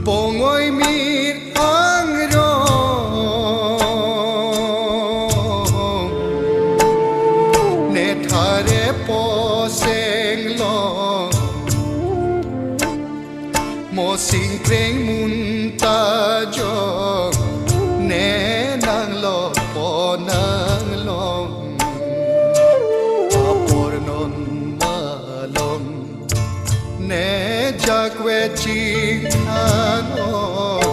Bongoi mir angro ne thare poseng lo mo sing kreng mun ta jo ne nang lo po nang lo apor non malom ne jakwe chi ano